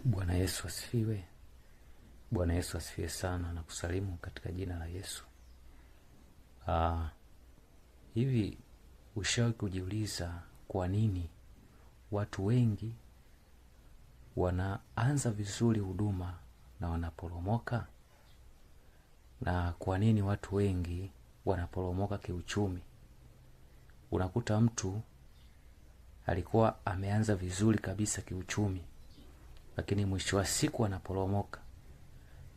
Bwana Yesu asifiwe. Bwana Yesu asifiwe sana, na kusalimu katika jina la Yesu. Hivi ushawahi kujiuliza kwa nini watu wengi wanaanza vizuri huduma na wanaporomoka? Na kwa nini watu wengi wanaporomoka kiuchumi? Unakuta mtu alikuwa ameanza vizuri kabisa kiuchumi, lakini mwisho wa siku anaporomoka.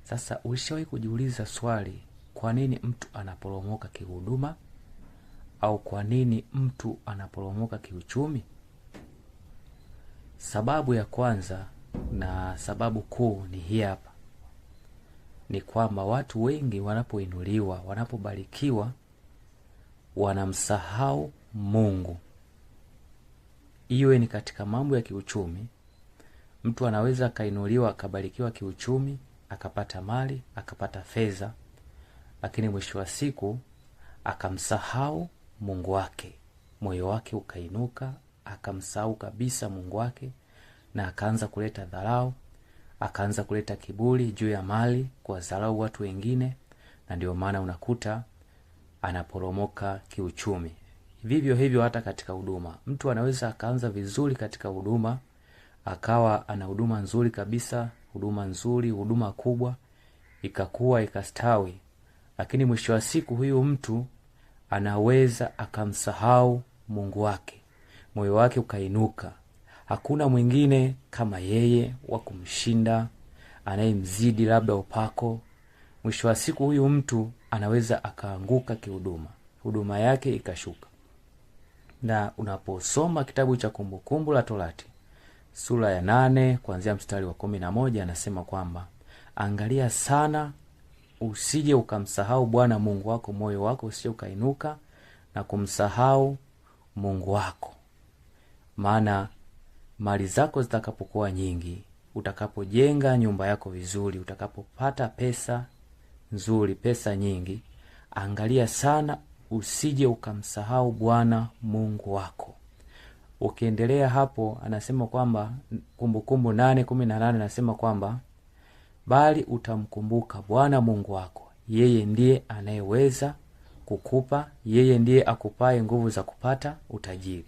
Sasa ulishawahi kujiuliza swali, kwa nini mtu anaporomoka kihuduma? Au kwa nini mtu anaporomoka kiuchumi? Sababu ya kwanza na sababu kuu ni hii hapa. Ni kwamba watu wengi wanapoinuliwa, wanapobarikiwa, wanamsahau Mungu. Iwe ni katika mambo ya kiuchumi. Mtu anaweza akainuliwa, akabarikiwa kiuchumi, akapata mali, akapata fedha, lakini mwisho wa siku akamsahau Mungu wake. Moyo wake ukainuka, akamsahau kabisa Mungu wake, na akaanza kuleta dharau, akaanza kuleta kiburi juu ya mali, kuwadharau watu wengine, na ndio maana unakuta anaporomoka kiuchumi. Vivyo hivyo hata katika huduma. Mtu anaweza akaanza vizuri katika huduma, akawa ana huduma nzuri kabisa, huduma nzuri, huduma kubwa, ikakua, ikastawi, lakini mwisho wa siku huyu mtu anaweza akamsahau Mungu wake. Moyo wake ukainuka. Hakuna mwingine kama yeye wa kumshinda, anayemzidi labda upako. Mwisho wa siku huyu mtu anaweza akaanguka kihuduma. Huduma yake ikashuka. Na unaposoma kitabu cha Kumbukumbu la Torati sura ya 8 kuanzia mstari wa 11, anasema kwamba angalia sana usije ukamsahau Bwana Mungu wako, moyo wako usije ukainuka na kumsahau Mungu wako. Maana mali zako zitakapokuwa nyingi, utakapojenga nyumba yako vizuri, utakapopata pesa nzuri, pesa nyingi, angalia sana usije ukamsahau Bwana Mungu wako. Ukiendelea hapo anasema kwamba Kumbukumbu 8:18 anasema kwamba bali utamkumbuka Bwana Mungu wako, yeye ndiye anayeweza kukupa, yeye ndiye akupaye nguvu za kupata utajiri,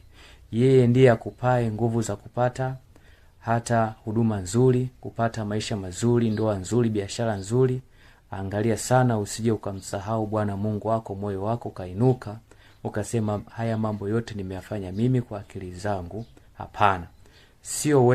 yeye ndiye akupaye nguvu za kupata hata huduma nzuri, kupata maisha mazuri, ndoa nzuri, biashara nzuri. Angalia sana usije ukamsahau Bwana Mungu wako, moyo wako kainuka ukasema haya mambo yote nimeyafanya mimi kwa akili zangu. Hapana, sio